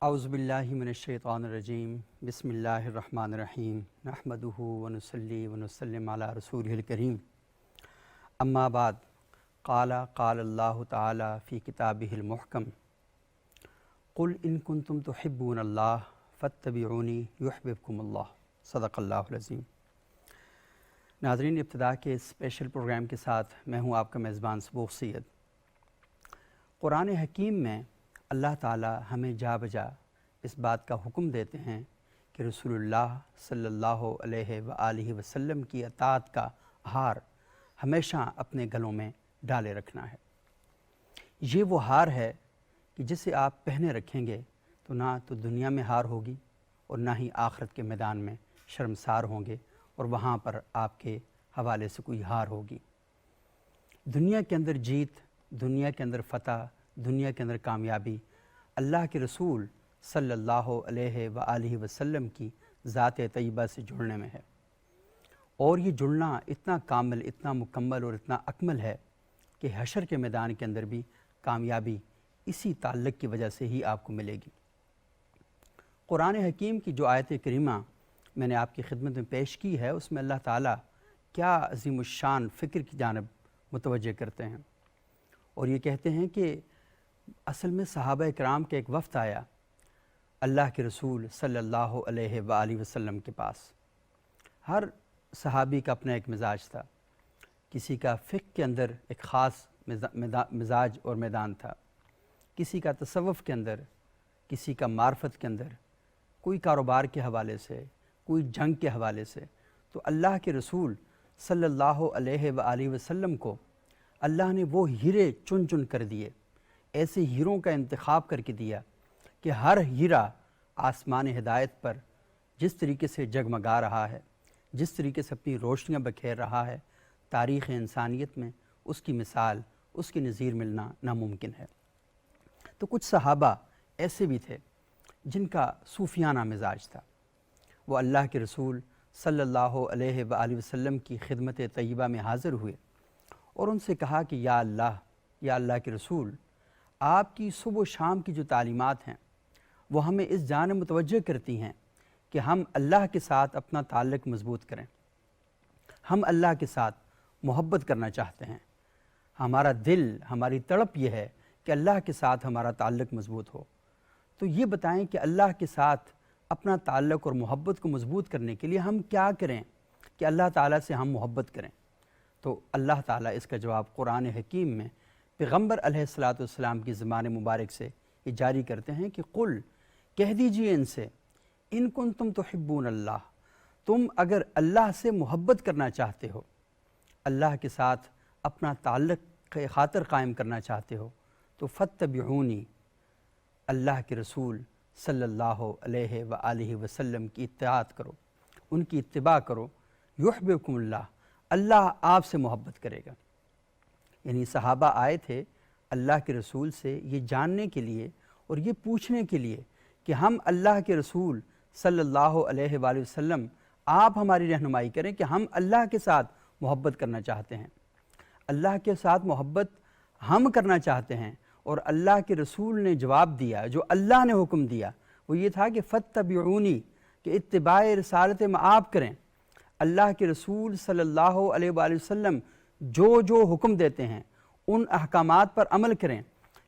اعوذ باللہ من الشیطان الرجیم بسم اللہ الرحمن الرحیم نحمدہ ونصلی ونسلم علی رسولہ الکریم اما بعد قال اللہ تعالی فی کتابہ المحکم قل ان کنتم تحبون اللہ فاتبعونی یحببکم اللہ صدق اللہ العظیم۔ ناظرین، ابتدا کے اسپیشل پروگرام کے ساتھ میں ہوں آپ کا میزبان صبوح سید۔ قرآن حکیم میں اللہ تعالی ہمیں جا بجا اس بات کا حکم دیتے ہیں کہ رسول اللہ صلی اللہ علیہ وآلہ وسلم کی اطاعت کا ہار ہمیشہ اپنے گلوں میں ڈالے رکھنا ہے۔ یہ وہ ہار ہے کہ جسے آپ پہنے رکھیں گے تو نہ تو دنیا میں ہار ہوگی اور نہ ہی آخرت کے میدان میں شرمسار ہوں گے اور وہاں پر آپ کے حوالے سے کوئی ہار ہوگی۔ دنیا کے اندر جیت، دنیا کے اندر فتح، دنیا کے اندر کامیابی اللہ کے رسول صلی اللہ علیہ وآلہ وسلم کی ذات طیبہ سے جڑنے میں ہے، اور یہ جڑنا اتنا کامل، اتنا مکمل اور اتنا اکمل ہے کہ حشر کے میدان کے اندر بھی کامیابی اسی تعلق کی وجہ سے ہی آپ کو ملے گی۔ قرآن حکیم کی جو آیت کریمہ میں نے آپ کی خدمت میں پیش کی ہے، اس میں اللہ تعالیٰ کیا عظیم الشان فکر کی جانب متوجہ کرتے ہیں، اور یہ کہتے ہیں کہ اصل میں صحابہ کرام کے ایک وفد آیا اللہ کے رسول صلی اللہ علیہ وآلہ وسلم کے پاس۔ ہر صحابی کا اپنا ایک مزاج تھا، کسی کا فقہ کے اندر ایک خاص مزاج اور میدان تھا، کسی کا تصوف کے اندر، کسی کا معرفت کے اندر، کوئی کاروبار کے حوالے سے، کوئی جنگ کے حوالے سے۔ تو اللہ کے رسول صلی اللہ علیہ وآلہ وسلم کو اللہ نے وہ ہیرے چن چن کر دیے، ایسے ہیروں کا انتخاب کر کے دیا کہ ہر ہیرا آسمان ہدایت پر جس طریقے سے جگمگا رہا ہے، جس طریقے سے اپنی روشنیاں بکھیر رہا ہے، تاریخ انسانیت میں اس کی مثال، اس کی نظیر ملنا ناممکن ہے۔ تو کچھ صحابہ ایسے بھی تھے جن کا صوفیانہ مزاج تھا، وہ اللہ کے رسول صلی اللہ علیہ وآلہ وسلم کی خدمت طیبہ میں حاضر ہوئے اور ان سے کہا کہ یا اللہ کے رسول، آپ کی صبح و شام کی جو تعلیمات ہیں وہ ہمیں اس جانب متوجہ کرتی ہیں کہ ہم اللہ کے ساتھ اپنا تعلق مضبوط کریں، ہم اللہ کے ساتھ محبت کرنا چاہتے ہیں، ہمارا دل، ہماری تڑپ یہ ہے کہ اللہ کے ساتھ ہمارا تعلق مضبوط ہو۔ تو یہ بتائیں کہ اللہ کے ساتھ اپنا تعلق اور محبت کو مضبوط کرنے کے لیے ہم کیا کریں کہ اللہ تعالیٰ سے ہم محبت کریں؟ تو اللہ تعالیٰ اس کا جواب قرآن حکیم میں پیغمبر علیہ السلام کی زبان مبارک سے یہ جاری کرتے ہیں کہ قل، کہہ دیجئے ان سے، ان کنتم تحبون اللہ، تم اگر اللہ سے محبت کرنا چاہتے ہو، اللہ کے ساتھ اپنا تعلق خاطر قائم کرنا چاہتے ہو، تو فاتبعونی، اللہ کے رسول صلی اللہ علیہ وآلہ وسلم کی اطاعت کرو، ان کی اتباع کرو، یحببکم اللہ، اللہ آپ سے محبت کرے گا۔ یعنی صحابہ آئے تھے اللہ کے رسول سے یہ جاننے کے لیے اور یہ پوچھنے کے لیے کہ ہم اللہ کے رسول صلی اللہ علیہ وآلہ وسلم، آپ ہماری رہنمائی کریں کہ ہم اللہ کے ساتھ محبت کرنا چاہتے ہیں، اللہ کے ساتھ محبت ہم کرنا چاہتے ہیں، اور اللہ کے رسول نے جواب دیا، جو اللہ نے حکم دیا وہ یہ تھا کہ فاتبعونی، کہ اتباع رسالت میں آپ کریں، اللہ کے رسول صلی اللہ علیہ وآلہ وسلم جو حکم دیتے ہیں ان احکامات پر عمل کریں،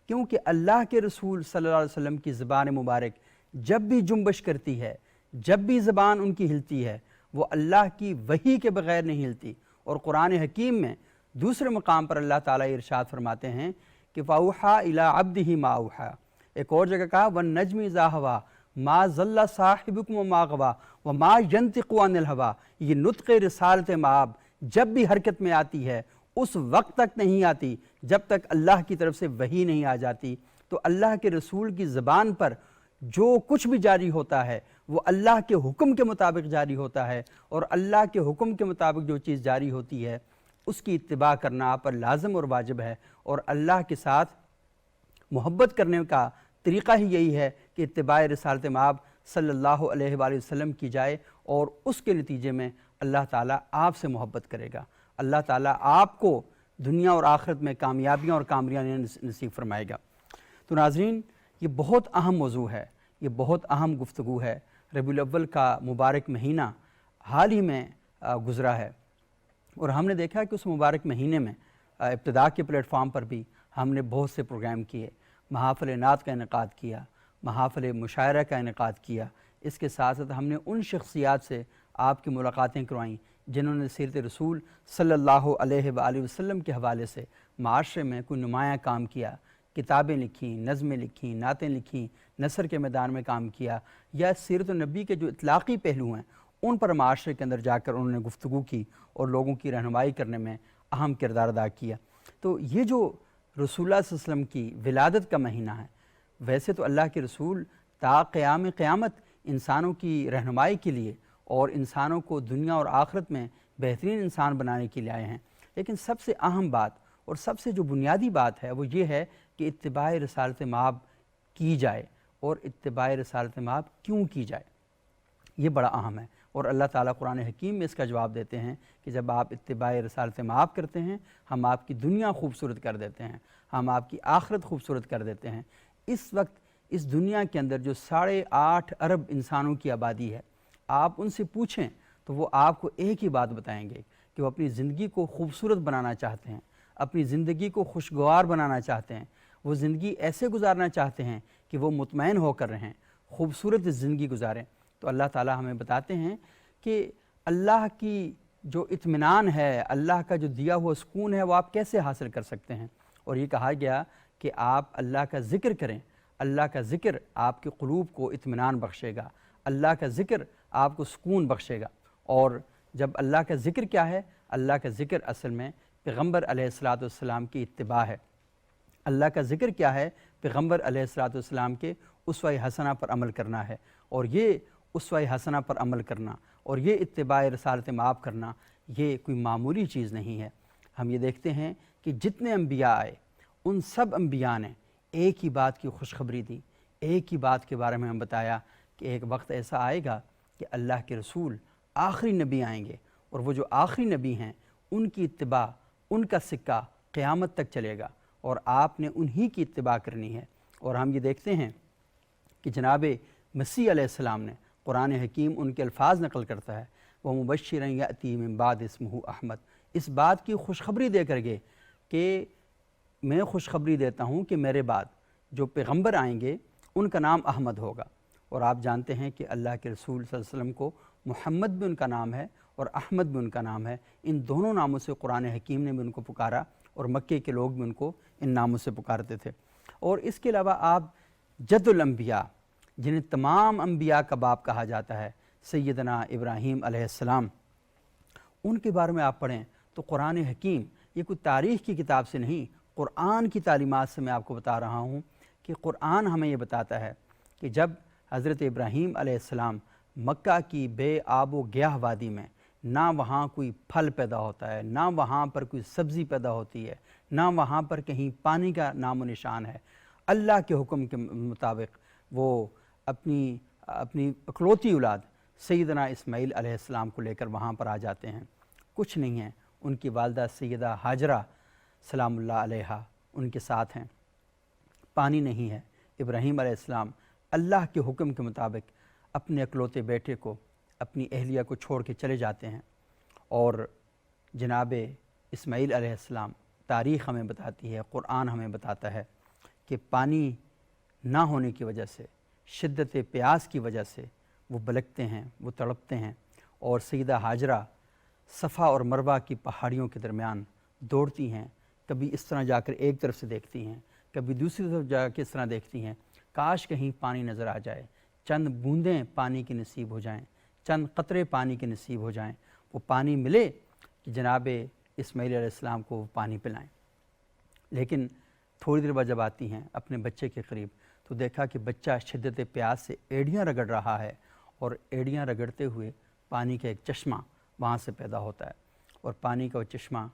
کیونکہ اللہ کے رسول صلی اللہ علیہ وسلم کی زبان مبارک جب بھی جنبش کرتی ہے، جب بھی زبان ان کی ہلتی ہے، وہ اللہ کی وحی کے بغیر نہیں ہلتی۔ اور قرآن حکیم میں دوسرے مقام پر اللہ تعالیٰ ارشاد فرماتے ہیں کہ فَأَوْحَىٰ إِلَىٰ عَبْدِهِ مَا أَوْحَىٰ، ایک اور جگہ کہا وَالنَّجْمِ إِذَا هَوَىٰ مَا ضَلَّ صَاحِبُكُمْ وَمَا غَوَىٰ وَمَا يَنطِقُ عَنِ الْهَوَىٰ، یہ نطق رسالت مآب جب بھی حرکت میں آتی ہے اس وقت تک نہیں آتی جب تک اللہ کی طرف سے وحی نہیں آ جاتی۔ تو اللہ کے رسول کی زبان پر جو کچھ بھی جاری ہوتا ہے وہ اللہ کے حکم کے مطابق جاری ہوتا ہے، اور اللہ کے حکم کے مطابق جو چیز جاری ہوتی ہے اس کی اتباع کرنا آپ پر لازم اور واجب ہے۔ اور اللہ کے ساتھ محبت کرنے کا طریقہ ہی یہی ہے کہ اتباع رسالت مآب صلی اللہ علیہ وآلہ وسلم کی جائے، اور اس کے نتیجے میں اللہ تعالیٰ آپ سے محبت کرے گا، اللہ تعالیٰ آپ کو دنیا اور آخرت میں کامیابیاں اور کامریاں نصیب فرمائے گا۔ تو ناظرین، یہ بہت اہم موضوع ہے یہ بہت اہم گفتگو ہے۔ ربیع الاول کا مبارک مہینہ حال ہی میں گزرا ہے، اور ہم نے دیکھا کہ اس مبارک مہینے میں ابتدا کے پلیٹ فارم پر بھی ہم نے بہت سے پروگرام کیے، محافل نعت کا انعقاد کیا، محافل مشاعرہ کا انعقاد کیا۔ اس کے ساتھ ساتھ ہم نے ان شخصیات سے آپ کی ملاقاتیں کروائیں جنہوں نے سیرت رسول صلی اللہ علیہ وآلہ وسلم کے حوالے سے معاشرے میں کوئی نمایاں کام کیا، کتابیں لکھیں، نظمیں لکھیں، نعتیں لکھیں، نثر کے میدان میں کام کیا، یا سیرت النبی کے جو اطلاقی پہلو ہیں ان پر معاشرے کے اندر جا کر انہوں نے گفتگو کی اور لوگوں کی رہنمائی کرنے میں اہم کردار ادا کیا۔ تو یہ جو رسول اللہ صلی اللہ علیہ وسلم کی ولادت کا مہینہ ہے، ویسے تو اللہ کے رسول تا قیام قیامت انسانوں کی رہنمائی کے لیے اور انسانوں کو دنیا اور آخرت میں بہترین انسان بنانے کے لیے آئے ہیں، لیکن سب سے اہم بات اور سب سے جو بنیادی بات ہے وہ یہ ہے کہ اتباع رسالت مآب کی جائے، اور اتباع رسالت مآب کیوں کی جائے، یہ بڑا اہم ہے۔ اور اللہ تعالیٰ قرآن حکیم میں اس کا جواب دیتے ہیں کہ جب آپ اتباع رسالت مآب کرتے ہیں، ہم آپ کی دنیا خوبصورت کر دیتے ہیں، ہم آپ کی آخرت خوبصورت کر دیتے ہیں۔ اس وقت اس دنیا کے اندر جو 8.5 ارب انسانوں کی آبادی ہے، آپ ان سے پوچھیں تو وہ آپ کو ایک ہی بات بتائیں گے کہ وہ اپنی زندگی کو خوبصورت بنانا چاہتے ہیں، اپنی زندگی کو خوشگوار بنانا چاہتے ہیں، وہ زندگی ایسے گزارنا چاہتے ہیں کہ وہ مطمئن ہو کر رہیں، خوبصورت زندگی گزاریں۔ تو اللہ تعالیٰ ہمیں بتاتے ہیں کہ اللہ کی جو اطمینان ہے، اللہ کا جو دیا ہوا سکون ہے، وہ آپ کیسے حاصل کر سکتے ہیں۔ اور یہ کہا گیا کہ آپ اللہ کا ذکر کریں، اللہ کا ذکر آپ کے قلوب کو اطمینان بخشے گا، اللہ کا ذکر آپ کو سکون بخشے گا۔ اور جب اللہ کا ذکر کیا ہے؟ اللہ کا ذکر اصل میں پیغمبر علیہ السلام کی اتباع ہے۔ اللہ کا ذکر کیا ہے؟ پیغمبر علیہ السلام کے اسوہ حسنہ پر عمل کرنا ہے، اور یہ اسوہ حسنہ پر عمل کرنا اور یہ اتباع رسالت مآب کرنا یہ کوئی معمولی چیز نہیں ہے۔ ہم یہ دیکھتے ہیں کہ جتنے انبیاء آئے ان سب انبیاء نے ایک ہی بات کی خوشخبری دی، ایک ہی بات کے بارے میں ہم بتایا کہ ایک وقت ایسا آئے گا کہ اللہ کے رسول آخری نبی آئیں گے، اور وہ جو آخری نبی ہیں ان کی اتباع، ان کا سکہ قیامت تک چلے گا، اور آپ نے انہی کی اتباع کرنی ہے۔ اور ہم یہ دیکھتے ہیں کہ جناب مسیح علیہ السلام نے قرآن حکیم ان کے الفاظ نقل کرتا ہے، وَمُبَشِّرًا يَأْتِي مِن بَعْدِ اسْمُهُ احمد، اس بات کی خوشخبری دے کر گے کہ میں خوشخبری دیتا ہوں کہ میرے بعد جو پیغمبر آئیں گے ان کا نام احمد ہوگا۔ اور آپ جانتے ہیں کہ اللہ کے رسول صلی اللہ علیہ وسلم کو محمد بھی ان کا نام ہے اور احمد بھی ان کا نام ہے، ان دونوں ناموں سے قرآن حکیم نے بھی ان کو پکارا، اور مکے کے لوگ بھی ان کو ان ناموں سے پکارتے تھے۔ اور اس کے علاوہ آپ جد الانبیاء، جنہیں تمام انبیاء کا باپ کہا جاتا ہے، سیدنا ابراہیم علیہ السلام، ان کے بارے میں آپ پڑھیں تو قرآن حکیم یہ کوئی تاریخ کی کتاب سے نہیں، قرآن کی تعلیمات سے میں آپ کو بتا رہا ہوں کہ قرآن ہمیں یہ بتاتا ہے کہ جب حضرت ابراہیم علیہ السلام مکہ کی بے آب و گیاہ وادی میں، نہ وہاں کوئی پھل پیدا ہوتا ہے، نہ وہاں پر کوئی سبزی پیدا ہوتی ہے، نہ وہاں پر کہیں پانی کا نام و نشان ہے، اللہ کے حکم کے مطابق وہ اپنی اکلوتی اولاد سیدنا اسماعیل علیہ السلام کو لے کر وہاں پر آ جاتے ہیں۔ کچھ نہیں ہے، ان کی والدہ سیدہ ہاجرہ سلام اللہ علیہا ان کے ساتھ ہیں، پانی نہیں ہے۔ ابراہیم علیہ السلام اللہ کے حکم کے مطابق اپنے اکلوتے بیٹے کو، اپنی اہلیہ کو چھوڑ کے چلے جاتے ہیں، اور جناب اسماعیل علیہ السلام، تاریخ ہمیں بتاتی ہے، قرآن ہمیں بتاتا ہے کہ پانی نہ ہونے کی وجہ سے، شدت پیاس کی وجہ سے وہ بلکتے ہیں، وہ تڑپتے ہیں، اور سیدہ ہاجرہ صفا اور مروہ کی پہاڑیوں کے درمیان دوڑتی ہیں، کبھی اس طرح جا کر ایک طرف سے دیکھتی ہیں، کبھی دوسری طرف جا کے اس طرح دیکھتی ہیں، کاش کہیں پانی نظر آ جائے، چند بوندیں پانی کی نصیب ہو جائیں، چند قطرے پانی کے نصیب ہو جائیں، وہ پانی ملے کہ جناب اسماعیل علیہ السلام کو وہ پانی پلائیں۔ لیکن تھوڑی دیر بعد جب آتی ہیں اپنے بچے کے قریب تو دیکھا کہ بچہ شدت پیاس سے ایڑیاں رگڑ رہا ہے، اور ایڑیاں رگڑتے ہوئے پانی کا ایک چشمہ وہاں سے پیدا ہوتا ہے، اور پانی کا وہ چشمہ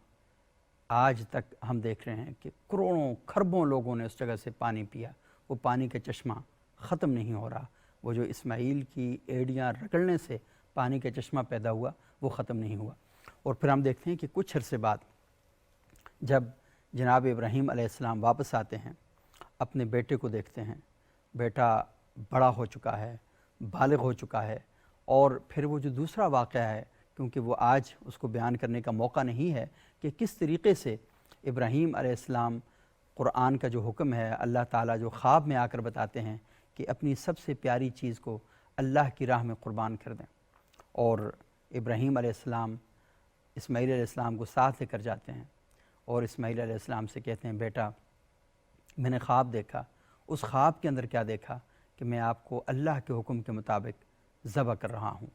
آج تک ہم دیکھ رہے ہیں کہ کروڑوں کھربوں لوگوں نے اس جگہ سے پانی پیا، وہ پانی کا چشمہ ختم نہیں ہو رہا، وہ جو اسماعیل کی ایڑیاں رگڑنے سے پانی کا چشمہ پیدا ہوا وہ ختم نہیں ہوا۔ اور پھر ہم دیکھتے ہیں کہ کچھ عرصے بعد جب جناب ابراہیم علیہ السلام واپس آتے ہیں، اپنے بیٹے کو دیکھتے ہیں، بیٹا بڑا ہو چکا ہے، بالغ ہو چکا ہے، اور پھر وہ جو دوسرا واقعہ ہے، کیونکہ وہ آج اس کو بیان کرنے کا موقع نہیں ہے کہ کس طریقے سے ابراہیم علیہ السلام، قرآن کا جو حکم ہے، اللہ تعالیٰ جو خواب میں آ کر بتاتے ہیں کہ اپنی سب سے پیاری چیز کو اللہ کی راہ میں قربان کر دیں، اور ابراہیم علیہ السلام اسماعیل علیہ السلام کو ساتھ لے کر جاتے ہیں اور اسماعیل علیہ السلام سے کہتے ہیں بیٹا میں نے خواب دیکھا، اس خواب کے اندر کیا دیکھا کہ میں آپ کو اللہ کے حکم کے مطابق ذبح کر رہا ہوں۔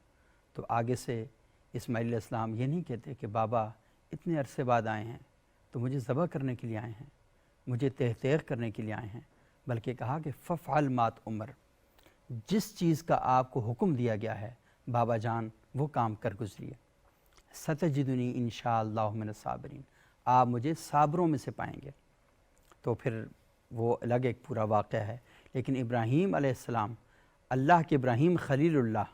تو آگے سے اسماعیل علیہ السلام یہ نہیں کہتے کہ بابا اتنے عرصے بعد آئے ہیں تو مجھے ذبح کرنے کے لیے آئے ہیں، مجھے تحقیق کرنے کے لیے آئے ہیں، بلکہ کہا کہ ففعل ما تؤمر، جس چیز کا آپ کو حکم دیا گیا ہے بابا جان وہ کام کر گزریے، ستجدنی انشاءاللہ من الصابرین، آپ مجھے صابروں میں سے پائیں گے۔ تو پھر وہ الگ ایک پورا واقعہ ہے، لیکن ابراہیم علیہ السلام اللہ کے ابراہیم خلیل اللہ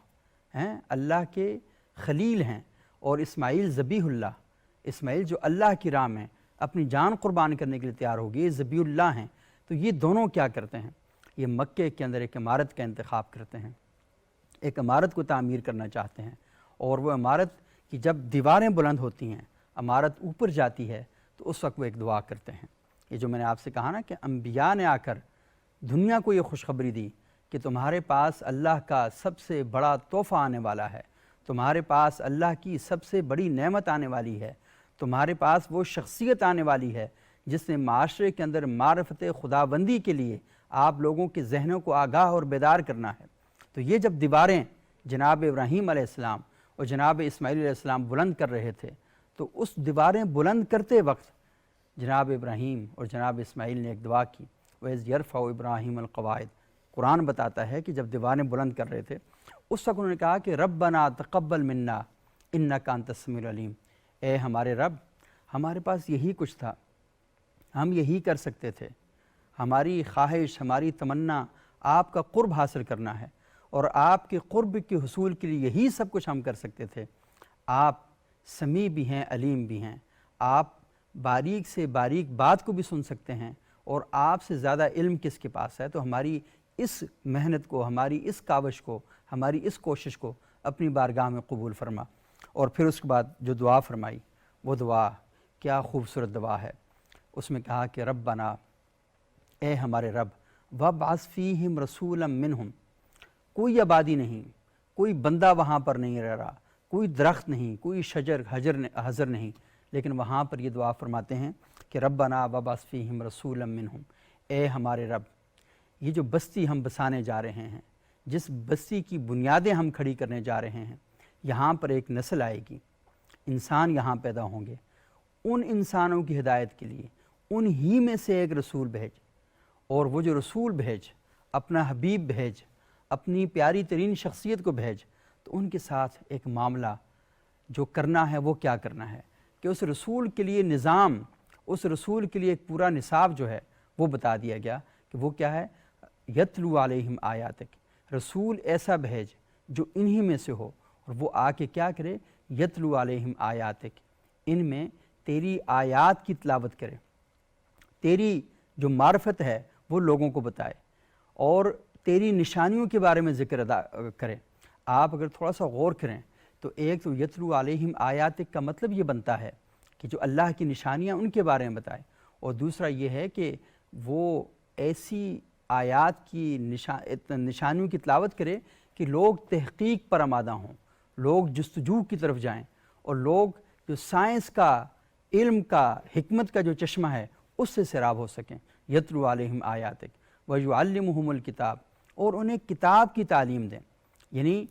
ہیں، اللہ کے خلیل ہیں، اور اسماعیل ذبیح اللہ، اسماعیل جو اللہ کی راہ میں اپنی جان قربان کرنے کے لیے تیار ہوگی، یہ ذبیح اللہ ہیں۔ تو یہ دونوں کیا کرتے ہیں؟ یہ مکے کے اندر ایک عمارت کا انتخاب کرتے ہیں، ایک عمارت کو تعمیر کرنا چاہتے ہیں، اور وہ عمارت کی جب دیواریں بلند ہوتی ہیں، عمارت اوپر جاتی ہے، تو اس وقت وہ ایک دعا کرتے ہیں۔ یہ جو میں نے آپ سے کہا نا کہ انبیاء نے آ کر دنیا کو یہ خوشخبری دی کہ تمہارے پاس اللہ کا سب سے بڑا تحفہ آنے والا ہے، تمہارے پاس اللہ کی سب سے بڑی نعمت آنے والی ہے، تمہارے پاس وہ شخصیت آنے والی ہے جس نے معاشرے کے اندر معرفت خداوندی کے لیے آپ لوگوں کے ذہنوں کو آگاہ اور بیدار کرنا ہے۔ تو یہ جب دیواریں جناب ابراہیم علیہ السلام اور جناب اسماعیل علیہ السلام بلند کر رہے تھے، تو اس دیواریں بلند کرتے وقت جناب ابراہیم اور جناب اسماعیل نے ایک دعا کی، وَإِذْ يَرْفَعُ إِبْرَاهِيمُ الْقَوَاعِدَ۔ قرآن بتاتا ہے کہ جب دیواریں بلند کر رہے تھے اس وقت انہوں نے کہا کہ ربنا تقبل منا انک انت السمیع العلیم، اے ہمارے رب، ہمارے پاس یہی کچھ تھا، ہم یہی کر سکتے تھے، ہماری خواہش، ہماری تمنا آپ کا قرب حاصل کرنا ہے، اور آپ کے قرب کے حصول کے لیے یہی سب کچھ ہم کر سکتے تھے۔ آپ سمیع بھی ہیں، علیم بھی ہیں، آپ باریک سے باریک بات کو بھی سن سکتے ہیں، اور آپ سے زیادہ علم کس کے پاس ہے؟ تو ہماری اس محنت کو، ہماری اس کاوش کو، ہماری اس کوشش کو اپنی بارگاہ میں قبول فرما۔ اور پھر اس کے بعد جو دعا فرمائی، وہ دعا کیا خوبصورت دعا ہے۔ اس میں کہا کہ ربنا، اے ہمارے رب، وابعث فیہم رسولا منہم، کوئی آبادی نہیں، کوئی بندہ وہاں پر نہیں رہ رہا، کوئی درخت نہیں، کوئی شجر حجر نہیں، لیکن وہاں پر یہ دعا فرماتے ہیں کہ ربنا وابعث فیہم رسولا منہم، اے ہمارے رب، یہ جو بستی ہم بسانے جا رہے ہیں، جس بستی کی بنیادیں ہم کھڑی کرنے جا رہے ہیں، یہاں پر ایک نسل آئے گی، انسان یہاں پیدا ہوں گے، ان انسانوں کی ہدایت کے لیے ان ہی میں سے ایک رسول بھیج، اور وہ جو رسول بھیج، اپنا حبیب بھیج، اپنی پیاری ترین شخصیت کو بھیج، تو ان کے ساتھ ایک معاملہ جو کرنا ہے وہ کیا کرنا ہے کہ اس رسول کے لیے نظام، اس رسول کے لیے ایک پورا نصاب جو ہے وہ بتا دیا گیا کہ وہ کیا ہے، یتلو علیہم آیاتک، رسول ایسا بھیج جو انہی میں سے ہو، اور وہ آ کے کیا کرے، یتلو علیہم آیاتک، ان میں تیری آیات کی تلاوت کرے، تیری جو معرفت ہے وہ لوگوں کو بتائے، اور تیری نشانیوں کے بارے میں ذکر ادا کرے۔ آپ اگر تھوڑا سا غور کریں تو ایک تو یتلو علیہم آیاتک کا مطلب یہ بنتا ہے کہ جو اللہ کی نشانیاں ان کے بارے میں بتائے، اور دوسرا یہ ہے کہ وہ ایسی آیات کی نشانیوں کی تلاوت کرے کہ لوگ تحقیق پر آمادہ ہوں، لوگ جستجو کی طرف جائیں، اور لوگ جو سائنس کا، علم کا، حکمت کا جو چشمہ ہے اس سے سیراب ہو سکیں۔ یتلو علیہم آیاتک ویعلمہم الکتاب، اور انہیں کتاب کی تعلیم دیں، یعنی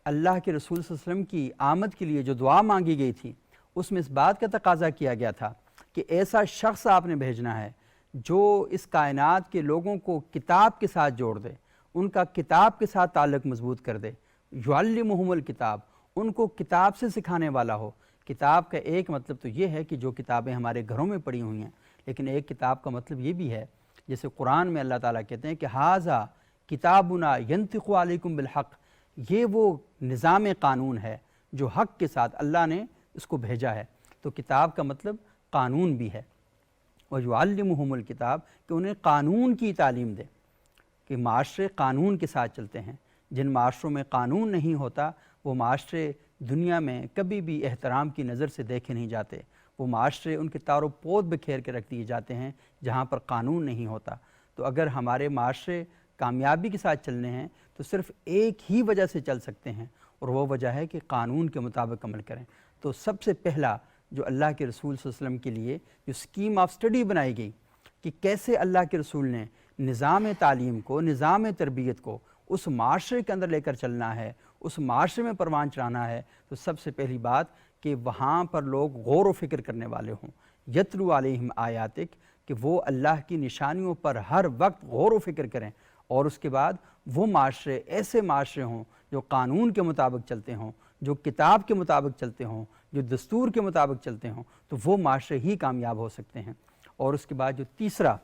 اللہ کے رسول صلی اللہ علیہ وسلم کی آمد کے لیے جو دعا مانگی گئی تھی اس میں اس بات کا تقاضا کیا گیا تھا کہ ایسا شخص آپ نے بھیجنا ہے جو اس کائنات کے لوگوں کو کتاب کے ساتھ جوڑ دے، ان کا کتاب کے ساتھ تعلق مضبوط کر دے، یعلمہم الکتاب، ان کو کتاب سے سکھانے والا ہو۔ کتاب کا ایک مطلب تو یہ ہے کہ جو کتابیں ہمارے گھروں میں پڑی ہوئی ہیں، لیکن ایک کتاب کا مطلب یہ بھی ہے، جیسے قرآن میں اللہ تعالیٰ کہتے ہیں کہ ھذا کتابنا ینطق علیکم بالحق، یہ وہ نظام قانون ہے جو حق کے ساتھ اللہ نے اس کو بھیجا ہے۔ تو کتاب کا مطلب قانون بھی ہے، وَيُعَلِّمُهُمُ الْكِتاب، کہ انہیں قانون کی تعلیم دے، کہ معاشرے قانون کے ساتھ چلتے ہیں۔ جن معاشروں میں قانون نہیں ہوتا وہ معاشرے دنیا میں کبھی بھی احترام کی نظر سے دیکھے نہیں جاتے۔ وہ معاشرے ان کے تار و پود بکھیر کے رکھ دیے جاتے ہیں جہاں پر قانون نہیں ہوتا۔ تو اگر ہمارے معاشرے کامیابی کے ساتھ چلنے ہیں تو صرف ایک ہی وجہ سے چل سکتے ہیں، اور وہ وجہ ہے کہ قانون کے مطابق عمل کریں۔ تو سب سے پہلا جو اللہ کے رسول صلی اللہ علیہ وسلم کے لیے جو اسکیم آف اسٹڈی بنائی گئی کہ کیسے اللہ کے رسول نے نظام تعلیم کو، نظام تربیت کو اس معاشرے کے اندر لے کر چلنا ہے، اس معاشرے میں پروان چڑھانا ہے، تو سب سے پہلی بات کہ وہاں پر لوگ غور و فکر کرنے والے ہوں۔ یتلو علیہم آیاتک، کہ وہ اللہ کی نشانیوں پر ہر وقت غور و فکر کریں، اور اس کے بعد وہ معاشرے ایسے معاشرے ہوں جو قانون کے مطابق چلتے ہوں، جو کتاب کے مطابق چلتے ہوں، جو دستور کے مطابق چلتے ہوں، تو وہ معاشرے ہی کامیاب ہو سکتے ہیں۔ اور اس کے بعد جو تیسرا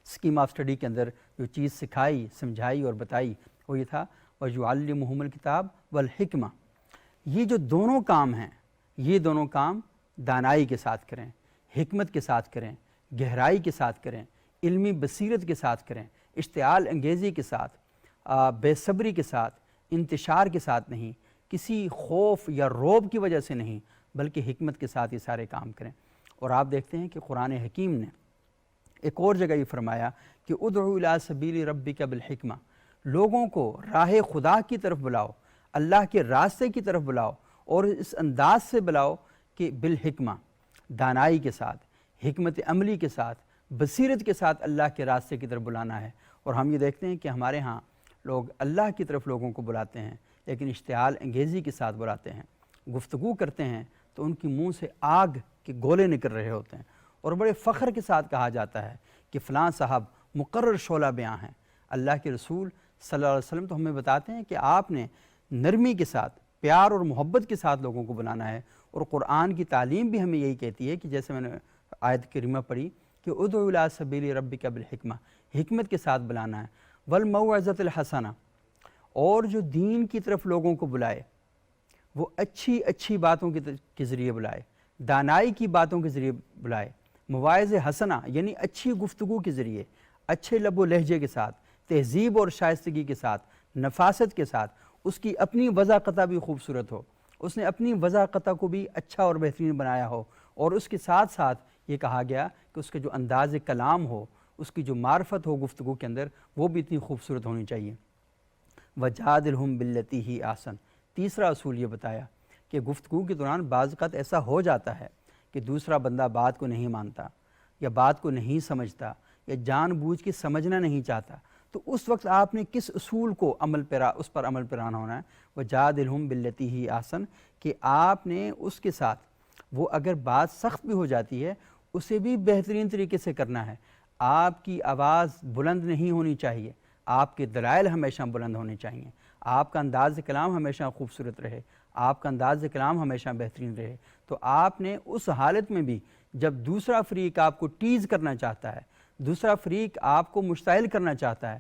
اسکیم آف اسٹڈی کے اندر جو چیز سکھائی، سمجھائی اور بتائی وہ یہ تھا وَيُعَلِّمُهُمُ الْكِتَابَ وَالْحِكْمَةَ۔ یہ جو دونوں کام ہیں، یہ دونوں کام دانائی کے ساتھ کریں، حکمت کے ساتھ کریں، گہرائی کے ساتھ کریں، علمی بصیرت کے ساتھ کریں، اشتعال انگیزی کے ساتھ، بے صبری کے ساتھ، انتشار کے ساتھ نہیں، کسی خوف یا رعب کی وجہ سے نہیں، بلکہ حکمت کے ساتھ یہ سارے کام کریں۔ اور آپ دیکھتے ہیں کہ قرآن حکیم نے ایک اور جگہ یہ فرمایا کہ ادعو الی سبیل ربک بالحکمہ، لوگوں کو راہ خدا کی طرف بلاؤ، اللہ کے راستے کی طرف بلاؤ، اور اس انداز سے بلاؤ کہ بالحکمہ، دانائی کے ساتھ، حکمت عملی کے ساتھ، بصیرت کے ساتھ اللہ کے راستے کی طرف بلانا ہے۔ اور ہم یہ دیکھتے ہیں کہ ہمارے ہاں لوگ اللہ کی طرف لوگوں کو بلاتے ہیں لیکن اشتعال انگیزی کے ساتھ بلاتے ہیں، گفتگو کرتے ہیں تو ان کی منہ سے آگ کے گولے نکل رہے ہوتے ہیں، اور بڑے فخر کے ساتھ کہا جاتا ہے کہ فلاں صاحب مقرر شعلہ بیاں ہیں۔ اللہ کے رسول صلی اللہ علیہ وسلم تو ہمیں بتاتے ہیں کہ آپ نے نرمی کے ساتھ، پیار اور محبت کے ساتھ لوگوں کو بلانا ہے، اور قرآن کی تعلیم بھی ہمیں یہی کہتی ہے کہ جیسے میں نے آیت کریمہ پڑھی کہ ادعو الی سبیل ربک بالحکمہ، حکمت کے ساتھ بلانا ہے، والموعظۃ الحسنہ، اور جو دین کی طرف لوگوں کو بلائے وہ اچھی اچھی باتوں کے ذریعے بلائے، دانائی کی باتوں کے ذریعے بلائے، مواعظ حسنہ یعنی اچھی گفتگو کے ذریعے، اچھے لب و لہجے کے ساتھ، تہذیب اور شائستگی کے ساتھ، نفاست کے ساتھ، اس کی اپنی وضاقتہ بھی خوبصورت ہو، اس نے اپنی وضاقتہ کو بھی اچھا اور بہترین بنایا ہو، اور اس کے ساتھ ساتھ یہ کہا گیا کہ اس کے جو انداز کلام ہو، اس کی جو معرفت ہو گفتگو کے اندر، وہ بھی اتنی خوبصورت ہونی چاہیے۔ وَجَادِلْهُمْ بِالَّتِي هِيَ أَحْسَنُ، تیسرا اصول یہ بتایا کہ گفتگو کے دوران بعض اوقات ایسا ہو جاتا ہے کہ دوسرا بندہ بات کو نہیں مانتا، یا بات کو نہیں سمجھتا، یا جان بوجھ کے سمجھنا نہیں چاہتا، تو اس وقت آپ نے کس اصول کو اس پر عمل پیرا ہونا ہے؟ وَجَادِلْهُمْ بِالَّتِي هِيَ أَحْسَنُ، کہ آپ نے اس کے ساتھ، وہ اگر بات سخت بھی ہو جاتی ہے اسے بھی بہترین طریقے سے کرنا ہے۔ آپ کی آواز بلند نہیں ہونی چاہیے، آپ کے دلائل ہمیشہ بلند ہونے چاہیے، آپ کا انداز کلام ہمیشہ خوبصورت رہے، آپ کا انداز کلام ہمیشہ بہترین رہے۔ تو آپ نے اس حالت میں بھی جب دوسرا فریق آپ کو ٹیز کرنا چاہتا ہے، دوسرا فریق آپ کو مشتعل کرنا چاہتا ہے،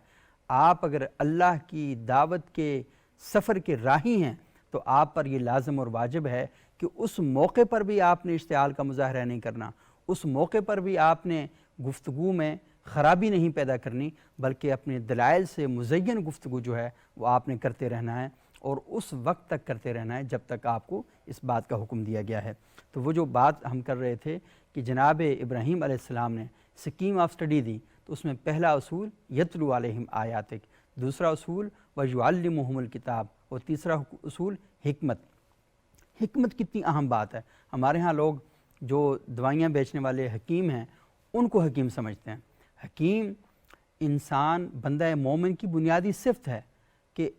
آپ اگر اللہ کی دعوت کے سفر کے راہی ہیں تو آپ پر یہ لازم اور واجب ہے کہ اس موقع پر بھی آپ نے اشتعال کا مظاہرہ نہیں کرنا، اس موقع پر بھی آپ نے گفتگو میں خرابی نہیں پیدا کرنی، بلکہ اپنے دلائل سے مزین گفتگو جو ہے وہ آپ نے کرتے رہنا ہے، اور اس وقت تک کرتے رہنا ہے جب تک آپ کو اس بات کا حکم دیا گیا ہے۔ تو وہ جو بات ہم کر رہے تھے کہ جناب ابراہیم علیہ السلام نے اسکیم آف اسٹڈی دی، تو اس میں پہلا اصول یتلو علیہم آیاتک، دوسرا اصول وَيُعَلِّمُهُمُ الْكِتَابَ، اور تیسرا اصول حکمت۔ حکمت کتنی اہم بات ہے۔ ہمارے ہاں لوگ جو دوائیاں بیچنے والے حکیم ہیں ان کو حکیم سمجھتے ہیں۔ حکیم انسان بندہ مومن کی بنیادی صفت ہے کہ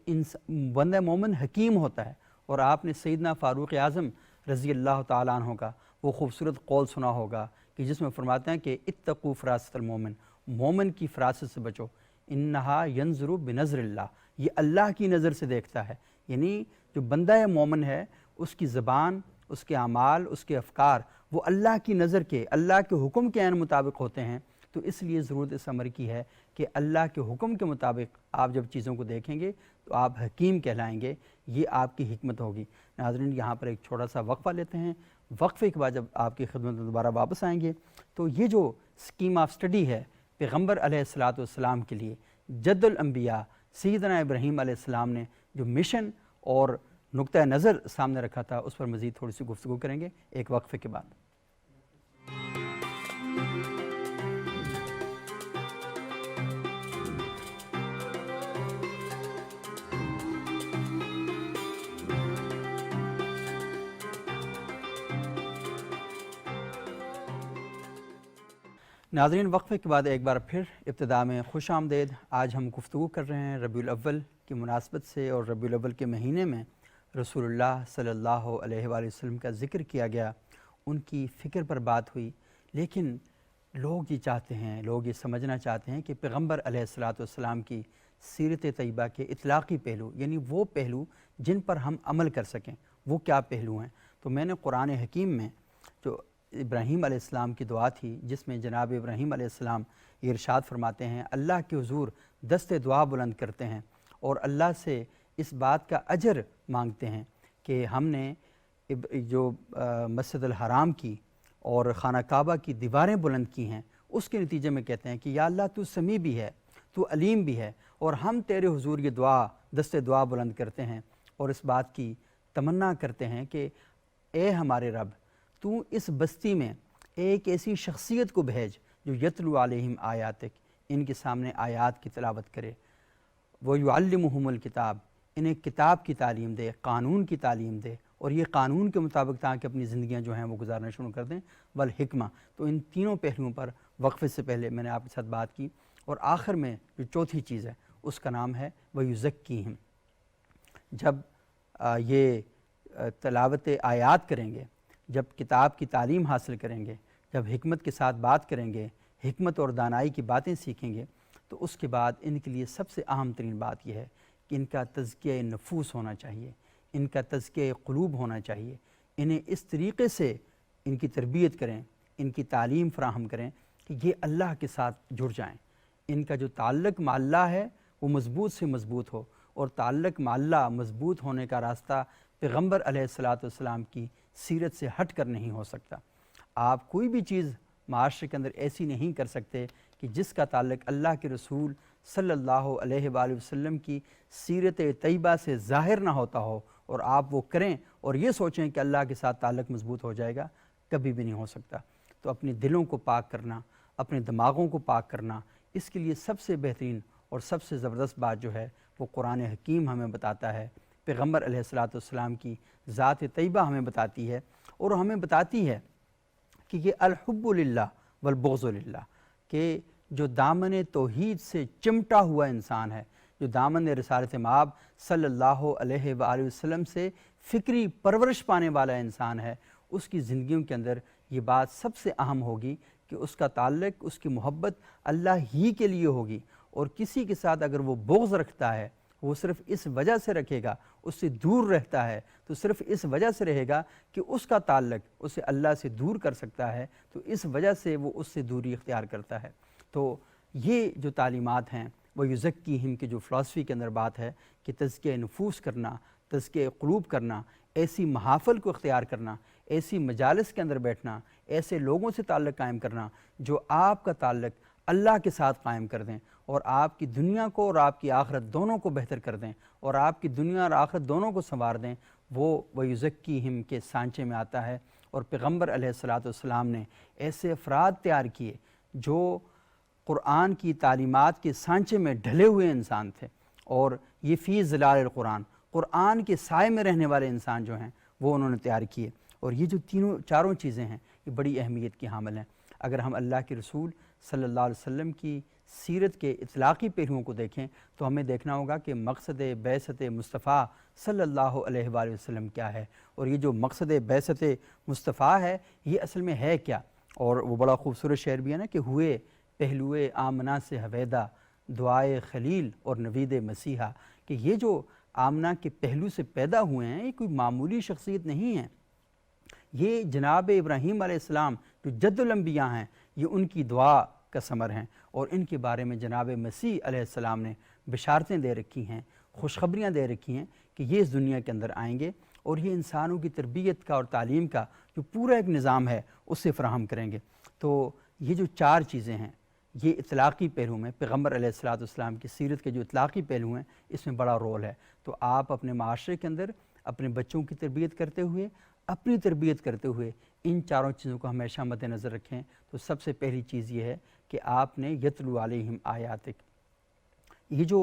بندہ مومن حکیم ہوتا ہے، اور آپ نے سیدنا فاروق اعظم رضی اللہ تعالیٰ عنہ کا وہ خوبصورت قول سنا ہوگا کہ جس میں فرماتے ہیں کہ اتقوا فراست المومن، مومن کی فراست سے بچو، انہا ینظر بنظر اللہ، یہ اللہ کی نظر سے دیکھتا ہے۔ یعنی جو بندہ مومن ہے اس کی زبان، اس کے اعمال، اس کے افکار وہ اللہ کی نظر کے، اللہ کے حکم کے عین مطابق ہوتے ہیں۔ تو اس لیے ضرورت اس امر کی ہے کہ اللہ کے حکم کے مطابق آپ جب چیزوں کو دیکھیں گے تو آپ حکیم کہلائیں گے، یہ آپ کی حکمت ہوگی۔ ناظرین یہاں پر ایک چھوٹا سا وقفہ لیتے ہیں، وقفے کے بعد جب آپ کی خدمت میں دوبارہ واپس آئیں گے تو یہ جو اسکیم آف اسٹڈی ہے پیغمبر علیہ الصلاۃ والسلام کے لیے، جد الانبیاء سیدنا ابراہیم علیہ السلام نے جو مشن اور نقطہ نظر سامنے رکھا تھا اس پر مزید تھوڑی سی گفتگو کریں گے ایک وقفے کے بعد۔ ناظرین، وقفے کے بعد ایک بار پھر ابتدا میں خوش آمدید۔ آج ہم گفتگو کر رہے ہیں ربیع الاول کی مناسبت سے، اور ربیع الاول کے مہینے میں رسول اللہ صلی اللہ علیہ وآلہ وسلم کا ذکر کیا گیا، ان کی فکر پر بات ہوئی۔ لیکن لوگ یہ چاہتے ہیں، لوگ یہ سمجھنا چاہتے ہیں کہ پیغمبر علیہ السلام کی سیرت طیبہ کے اطلاقی پہلو، یعنی وہ پہلو جن پر ہم عمل کر سکیں، وہ کیا پہلو ہیں؟ تو میں نے قرآن حکیم میں جو ابراہیم علیہ السلام کی دعا تھی، جس میں جناب ابراہیم علیہ السلام یہ ارشاد فرماتے ہیں، اللہ کے حضور دست دعا بلند کرتے ہیں اور اللہ سے اس بات کا اجر مانگتے ہیں کہ ہم نے جو مسجد الحرام کی اور خانہ کعبہ کی دیواریں بلند کی ہیں، اس کے نتیجے میں کہتے ہیں کہ یا اللہ تو سمیع بھی ہے، تو علیم بھی ہے، اور ہم تیرے حضور یہ دعا دست دعا بلند کرتے ہیں اور اس بات کی تمنا کرتے ہیں کہ اے ہمارے رب، تو اس بستی میں ایک ایسی شخصیت کو بھیج جو یتلو علیہم آیاتک، ان کے سامنے آیات کی تلاوت کرے، وَيُعَلِّمُهُمُ الْكِتَابَ، انہیں کتاب کی تعلیم دے، قانون کی تعلیم دے، اور یہ قانون کے مطابق تاکہ اپنی زندگیاں جو ہیں وہ گزارنا شروع کر دیں، والحکمہ۔ تو ان تینوں پہلوؤں پر وقفے سے پہلے میں نے آپ کے ساتھ بات کی، اور آخر میں جو چوتھی چیز ہے اس کا نام ہے وَيُزَكِّيهِمْ۔ جب یہ تلاوت آیات کریں گے، جب کتاب کی تعلیم حاصل کریں گے، جب حکمت کے ساتھ بات کریں گے، حکمت اور دانائی کی باتیں سیکھیں گے، تو اس کے بعد ان کے لیے سب سے اہم ترین بات یہ ہے کہ ان کا تزکیہ نفوس ہونا چاہیے، ان کا تزکیہ قلوب ہونا چاہیے۔ انہیں اس طریقے سے ان کی تربیت کریں، ان کی تعلیم فراہم کریں کہ یہ اللہ کے ساتھ جڑ جائیں، ان کا جو تعلق مع اللہ ہے وہ مضبوط سے مضبوط ہو، اور تعلق مع اللہ مضبوط ہونے کا راستہ پیغمبر علیہ السلام کی سیرت سے ہٹ کر نہیں ہو سکتا۔ آپ کوئی بھی چیز معاشرے کے اندر ایسی نہیں کر سکتے کہ جس کا تعلق اللہ کے رسول صلی اللہ علیہ وآلہ وسلم کی سیرت طیبہ سے ظاہر نہ ہوتا ہو، اور آپ وہ کریں اور یہ سوچیں کہ اللہ کے ساتھ تعلق مضبوط ہو جائے گا، کبھی بھی نہیں ہو سکتا۔ تو اپنے دلوں کو پاک کرنا، اپنے دماغوں کو پاک کرنا، اس کے لیے سب سے بہترین اور سب سے زبردست بات جو ہے وہ قرآن حکیم ہمیں بتاتا ہے، پیغمبر علیہ السلام کی ذات طیبہ ہمیں بتاتی ہے، اور ہمیں بتاتی ہے کہ یہ الحب للہ والبغض للہ، کہ جو دامن توحید سے چمٹا ہوا انسان ہے، جو دامن رسالت مآب صلی اللہ علیہ وآلہ وسلم سے فکری پرورش پانے والا انسان ہے، اس کی زندگیوں کے اندر یہ بات سب سے اہم ہوگی کہ اس کا تعلق، اس کی محبت اللہ ہی کے لیے ہوگی، اور کسی کے ساتھ اگر وہ بغض رکھتا ہے، وہ صرف اس وجہ سے رکھے گا، اس سے دور رہتا ہے تو صرف اس وجہ سے رہے گا کہ اس کا تعلق اسے اللہ سے دور کر سکتا ہے، تو اس وجہ سے وہ اس سے دوری اختیار کرتا ہے۔ تو یہ جو تعلیمات ہیں وہ یزکیہم کی جو فلسفی کے اندر بات ہے کہ تزکیہ نفوس کرنا، تزکیہ قلوب کرنا، ایسی محافل کو اختیار کرنا، ایسی مجالس کے اندر بیٹھنا، ایسے لوگوں سے تعلق قائم کرنا جو آپ کا تعلق اللہ کے ساتھ قائم کر دیں، اور آپ کی دنیا کو اور آپ کی آخرت دونوں کو بہتر کر دیں، اور آپ کی دنیا اور آخرت دونوں کو سنوار دیں، وہ یزکیہم کے سانچے میں آتا ہے۔ اور پیغمبر علیہ السلام نے ایسے افراد تیار کیے جو قرآن کی تعلیمات کے سانچے میں ڈھلے ہوئے انسان تھے، اور یہ فی ظلال القرآن، قرآن کے سائے میں رہنے والے انسان جو ہیں وہ انہوں نے تیار کیے۔ اور یہ جو چاروں چیزیں ہیں یہ بڑی اہمیت کی حامل ہیں۔ اگر ہم اللہ کے رسول صلی اللہ علیہ وسلم کی سیرت کے اطلاقی پہلوؤں کو دیکھیں تو ہمیں دیکھنا ہوگا کہ مقصد بعثت مصطفیٰ صلی اللہ علیہ وآلہ وسلم کیا ہے، اور یہ جو مقصد بعثت مصطفیٰ ہے یہ اصل میں ہے کیا۔ اور وہ بڑا خوبصورت شعر بھی ہے نا کہ ہوئے پہلوئے آمنہ سے حویدہ، دعائے خلیل اور نوید مسیحا، کہ یہ جو آمنہ کے پہلو سے پیدا ہوئے ہیں یہ کوئی معمولی شخصیت نہیں ہے، یہ جناب ابراہیم علیہ السلام جو جد الانبیاء ہیں، یہ ان کی دعا کا ثمر ہیں، اور ان کے بارے میں جناب مسیح علیہ السلام نے بشارتیں دے رکھی ہیں، خوشخبریاں دے رکھی ہیں کہ یہ اس دنیا کے اندر آئیں گے، اور یہ انسانوں کی تربیت کا اور تعلیم کا جو پورا ایک نظام ہے اس سے فراہم کریں گے۔ تو یہ جو چار چیزیں ہیں، یہ اطلاقی پہلو میں پیغمبر علیہ الصلوۃ والسلام کی سیرت کے جو اطلاقی پہلو ہیں اس میں بڑا رول ہے۔ تو آپ اپنے معاشرے کے اندر اپنے بچوں کی تربیت کرتے ہوئے، اپنی تربیت کرتے ہوئے ان چاروں چیزوں کو ہمیشہ مد نظر رکھیں۔ تو سب سے پہلی چیز یہ ہے کہ آپ نے یتلو علیہم آیاتک، یہ جو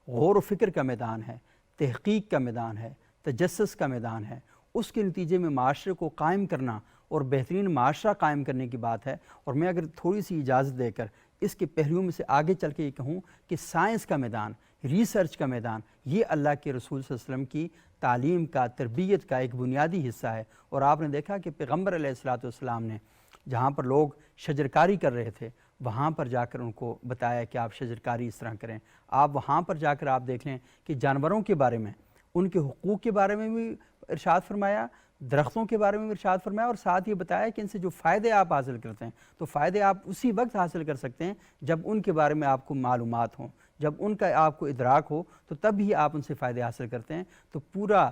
غور و فکر کا میدان ہے، تحقیق کا میدان ہے، تجسس کا میدان ہے، اس کے نتیجے میں معاشرے کو قائم کرنا اور بہترین معاشرہ قائم کرنے کی بات ہے۔ اور میں اگر تھوڑی سی اجازت دے کر اس کے پہلوؤں میں سے آگے چل کے یہ کہوں کہ سائنس کا میدان، ریسرچ کا میدان، یہ اللہ کے رسول صلی اللہ علیہ وسلم کی تعلیم کا، تربیت کا ایک بنیادی حصہ ہے۔ اور آپ نے دیکھا کہ پیغمبر علیہ الصلوۃ والسلام نے جہاں پر لوگ شجرکاری کر رہے تھے وہاں پر جا کر ان کو بتایا کہ آپ شجرکاری اس طرح کریں۔ آپ وہاں پر جا کر آپ دیکھ لیں کہ جانوروں کے بارے میں، ان کے حقوق کے بارے میں بھی ارشاد فرمایا، درختوں کے بارے میں بھی ارشاد فرمایا، اور ساتھ یہ بتایا کہ ان سے جو فائدے آپ حاصل کرتے ہیں تو فائدے آپ اسی وقت حاصل کر سکتے ہیں جب ان کے بارے میں آپ کو معلومات ہوں، جب ان کا آپ کو ادراک ہو تو تب ہی آپ ان سے فائدے حاصل کرتے ہیں۔ تو پورا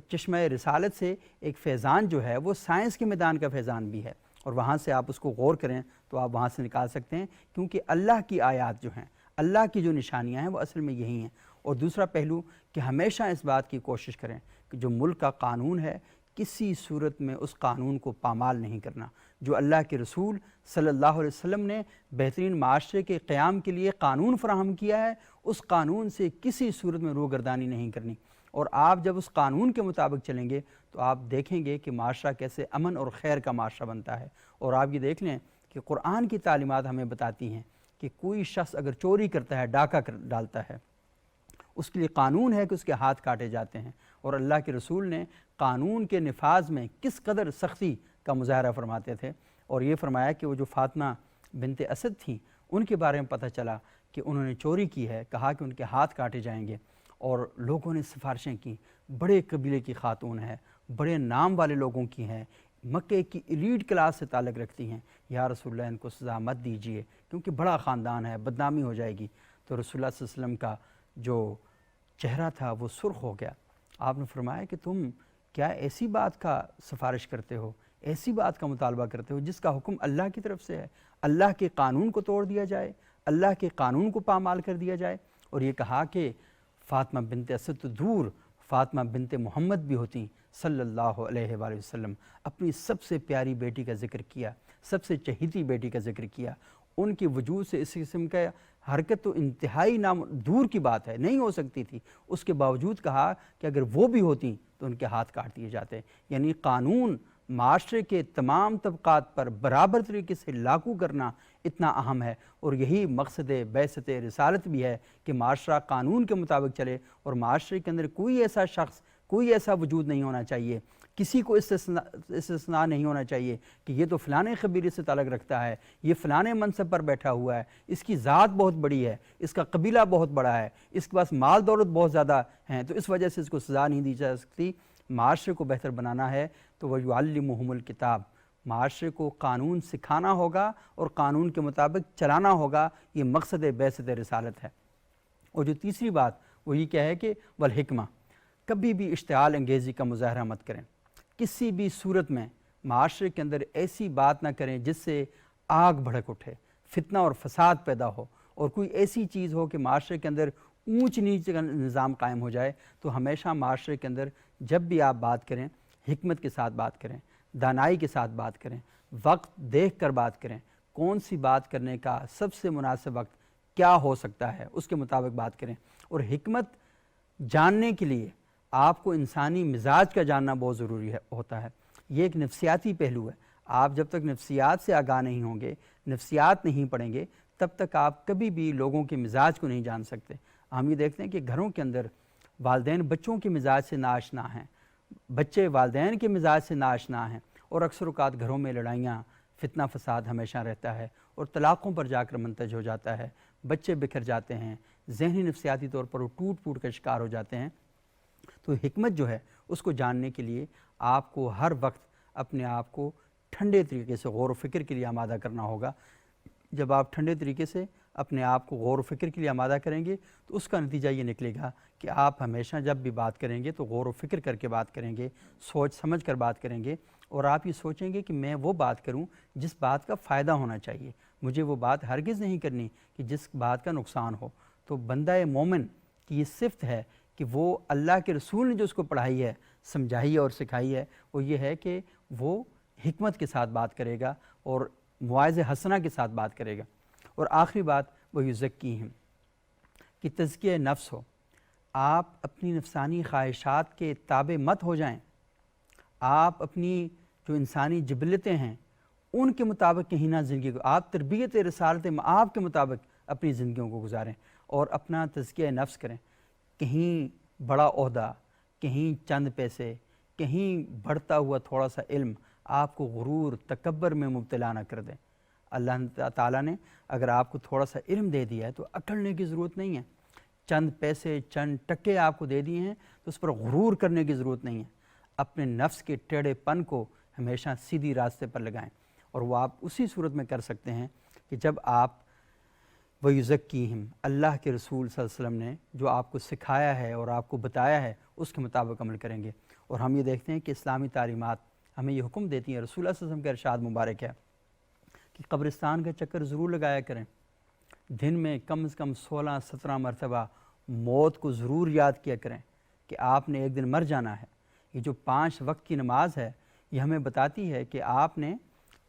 چشمہ رسالت سے ایک فیضان جو ہے وہ سائنس کے میدان کا فیضان بھی ہے، اور وہاں سے آپ اس کو غور کریں تو آپ وہاں سے نکال سکتے ہیں، کیونکہ اللہ کی آیات جو ہیں، اللہ کی جو نشانیاں ہیں وہ اصل میں یہی ہیں۔ اور دوسرا پہلو کہ ہمیشہ اس بات کی کوشش کریں کہ جو ملک کا قانون ہے کسی صورت میں اس قانون کو پامال نہیں کرنا۔ جو اللہ کے رسول صلی اللہ علیہ وسلم نے بہترین معاشرے کے قیام کے لیے قانون فراہم کیا ہے اس قانون سے کسی صورت میں روگردانی نہیں کرنی۔ اور آپ جب اس قانون کے مطابق چلیں گے تو آپ دیکھیں گے کہ معاشرہ کیسے امن اور خیر کا معاشرہ بنتا ہے۔ اور آپ یہ دیکھ لیں کہ قرآن کی تعلیمات ہمیں بتاتی ہیں کہ کوئی شخص اگر چوری کرتا ہے، ڈاکہ ڈالتا ہے، اس کے لیے قانون ہے کہ اس کے ہاتھ کاٹے جاتے ہیں۔ اور اللہ کے رسول نے قانون کے نفاذ میں کس قدر سختی کا مظاہرہ فرماتے تھے، اور یہ فرمایا کہ وہ جو فاطمہ بنت اسد تھیں ان کے بارے میں پتہ چلا کہ انہوں نے چوری کی ہے، کہا کہ ان کے ہاتھ کاٹے جائیں گے، اور لوگوں نے سفارشیں کی، بڑے قبیلے کی خاتون ہے، بڑے نام والے لوگوں کی ہیں، مکے کی ایلیٹ کلاس سے تعلق رکھتی ہیں، یا رسول اللہ ان کو سزا مت دیجیے کیونکہ بڑا خاندان ہے، بدنامی ہو جائے گی۔ تو رسول اللہ صلی اللہ علیہ وسلم کا جو چہرہ تھا وہ سرخ ہو گیا۔ آپ نے فرمایا کہ تم کیا ایسی بات کا سفارش کرتے ہو، ایسی بات کا مطالبہ کرتے ہو جس کا حکم اللہ کی طرف سے ہے، اللہ کے قانون کو توڑ دیا جائے، اللہ کے قانون کو پامال کر دیا جائے۔ اور یہ کہا کہ فاطمہ بنت اسد تو دور، فاطمہ بنت محمد بھی ہوتی صلی اللہ علیہ وآلہ وسلم، اپنی سب سے پیاری بیٹی کا ذکر کیا، سب سے چہیتی بیٹی کا ذکر کیا۔ ان کی وجود سے اس قسم کا حرکت تو انتہائی دور کی بات ہے، نہیں ہو سکتی تھی، اس کے باوجود کہا کہ اگر وہ بھی ہوتی تو ان کے ہاتھ کاٹ دیے جاتے۔ یعنی قانون معاشرے کے تمام طبقات پر برابر طریقے سے لاگو کرنا اتنا اہم ہے، اور یہی مقصد بعثت رسالت بھی ہے کہ معاشرہ قانون کے مطابق چلے، اور معاشرے کے اندر کوئی ایسا شخص، کوئی ایسا وجود نہیں ہونا چاہیے، کسی کو استثناء نہیں ہونا چاہیے کہ یہ تو فلانے قبیلے سے تعلق رکھتا ہے، یہ فلانے منصب پر بیٹھا ہوا ہے، اس کی ذات بہت بڑی ہے، اس کا قبیلہ بہت بڑا ہے، اس کے پاس مال دولت بہت زیادہ ہیں تو اس وجہ سے اس کو سزا نہیں دی جا سکتی۔ معاشرے کو بہتر بنانا ہے تو وَيُعَلِّمُهُمُ الْكِتَابَ، معاشرے کو قانون سکھانا ہوگا اور قانون کے مطابق چلانا ہوگا، یہ مقصد بعثت رسالت ہے۔ اور جو تیسری بات وہ یہ کیا ہے کہ والحکمہ، کبھی بھی اشتعال انگیزی کا مظاہرہ مت کریں، کسی بھی صورت میں معاشرے کے اندر ایسی بات نہ کریں جس سے آگ بھڑک اٹھے، فتنہ اور فساد پیدا ہو، اور کوئی ایسی چیز ہو کہ معاشرے کے اندر اونچ نیچ کا نظام قائم ہو جائے۔ تو ہمیشہ معاشرے کے اندر جب بھی آپ بات کریں حکمت کے ساتھ بات کریں، دانائی کے ساتھ بات کریں، وقت دیکھ کر بات کریں، کون سی بات کرنے کا سب سے مناسب وقت کیا ہو سکتا ہے اس کے مطابق بات کریں۔ اور حکمت جاننے کے لیے آپ کو انسانی مزاج کا جاننا بہت ضروری ہوتا ہے، یہ ایک نفسیاتی پہلو ہے۔ آپ جب تک نفسیات سے آگاہ نہیں ہوں گے، نفسیات نہیں پڑھیں گے، تب تک آپ کبھی بھی لوگوں کے مزاج کو نہیں جان سکتے۔ ہم یہ دیکھتے ہیں کہ گھروں کے اندر والدین بچوں کے مزاج سے ناآشنا ہیں، بچے والدین کے مزاج سے ناآشنا ہیں، اور اکثر اوقات گھروں میں لڑائیاں، فتنہ فساد ہمیشہ رہتا ہے، اور طلاقوں پر جا کر منتج ہو جاتا ہے، بچے بکھر جاتے ہیں، ذہنی نفسیاتی طور پر وہ ٹوٹ پھوٹ کا شکار ہو جاتے ہیں۔ تو حکمت جو ہے اس کو جاننے کے لیے آپ کو ہر وقت اپنے آپ کو ٹھنڈے طریقے سے غور و فکر کے لیے آمادہ کرنا ہوگا۔ جب آپ ٹھنڈے طریقے سے اپنے آپ کو غور و فکر کے لیے آمادہ کریں گے تو اس کا نتیجہ یہ نکلے گا کہ آپ ہمیشہ جب بھی بات کریں گے تو غور و فکر کر کے بات کریں گے، سوچ سمجھ کر بات کریں گے، اور آپ یہ سوچیں گے کہ میں وہ بات کروں جس بات کا فائدہ ہونا چاہیے، مجھے وہ بات ہرگز نہیں کرنی کہ جس بات کا نقصان ہو۔ تو بندہ مومن کی یہ صفت ہے کہ وہ اللہ کے رسول نے جو اس کو پڑھائی ہے، سمجھائی ہے اور سکھائی ہے، وہ یہ ہے کہ وہ حکمت کے ساتھ بات کرے گا اور مواعظ حسنہ کے ساتھ بات کرے گا۔ اور آخری بات وہ یزکیہم، کہ تزکیہ نفس ہو، آپ اپنی نفسانی خواہشات کے تابع مت ہو جائیں، آپ اپنی جو انسانی جبلتیں ہیں ان کے مطابق کہیں نہ زندگی کو، آپ تربیت رسالت معاب کے مطابق اپنی زندگیوں کو گزاریں اور اپنا تزکیہ نفس کریں۔ کہیں بڑا عہدہ، کہیں چند پیسے، کہیں بڑھتا ہوا تھوڑا سا علم آپ کو غرور تکبر میں مبتلا نہ کر دیں۔ اللہ تعالیٰ نے اگر آپ کو تھوڑا سا علم دے دیا ہے تو اکڑنے کی ضرورت نہیں ہے، چند پیسے چند ٹکے آپ کو دے دیے ہیں تو اس پر غرور کرنے کی ضرورت نہیں ہے۔ اپنے نفس کے ٹیڑھے پن کو ہمیشہ سیدھی راستے پر لگائیں، اور وہ آپ اسی صورت میں کر سکتے ہیں کہ جب آپ وَيُزَكِّيهِمْ، اللہ کے رسول صلی اللہ علیہ وسلم نے جو آپ کو سکھایا ہے اور آپ کو بتایا ہے اس کے مطابق عمل کریں گے۔ اور ہم یہ دیکھتے ہیں کہ اسلامی تعلیمات ہمیں یہ حکم دیتی ہیں، رسول اللہ صلی اللہ علیہ وسلم کا ارشاد مبارک ہے کہ قبرستان کا چکر ضرور لگایا کریں، دن میں کم از کم 16-17 مرتبہ موت کو ضرور یاد کیا کریں کہ آپ نے ایک دن مر جانا ہے۔ یہ جو 5 وقت کی نماز ہے یہ ہمیں بتاتی ہے کہ آپ نے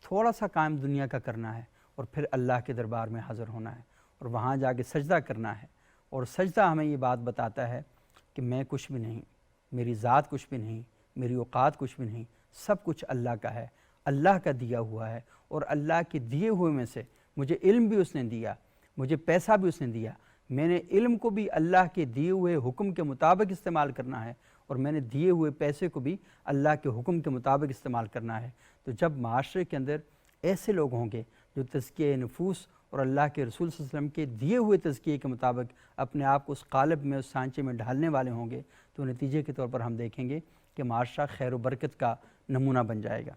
تھوڑا سا کام دنیا کا کرنا ہے اور پھر اللہ کے دربار میں حاضر ہونا ہے اور وہاں جا کے سجدہ کرنا ہے، اور سجدہ ہمیں یہ بات بتاتا ہے کہ میں کچھ بھی نہیں، میری ذات کچھ بھی نہیں، میری اوقات کچھ بھی نہیں، سب کچھ اللہ کا ہے، اللہ کا دیا ہوا ہے، اور اللہ کے دیے ہوئے میں سے مجھے علم بھی اس نے دیا، مجھے پیسہ بھی اس نے دیا، میں نے علم کو بھی اللہ کے دیے ہوئے حکم کے مطابق استعمال کرنا ہے اور میں نے دیے ہوئے پیسے کو بھی اللہ کے حکم کے مطابق استعمال کرنا ہے۔ تو جب معاشرے کے اندر ایسے لوگ ہوں گے جو تزکیہ نفوس اور اللہ کے رسول صلی اللہ علیہ وسلم کے دیے ہوئے تزکیے کے مطابق اپنے آپ کو اس قالب میں، اس سانچے میں ڈھالنے والے ہوں گے، تو نتیجے کے طور پر ہم دیکھیں گے کہ معاشرہ خیر و برکت کا نمونہ بن جائے گا۔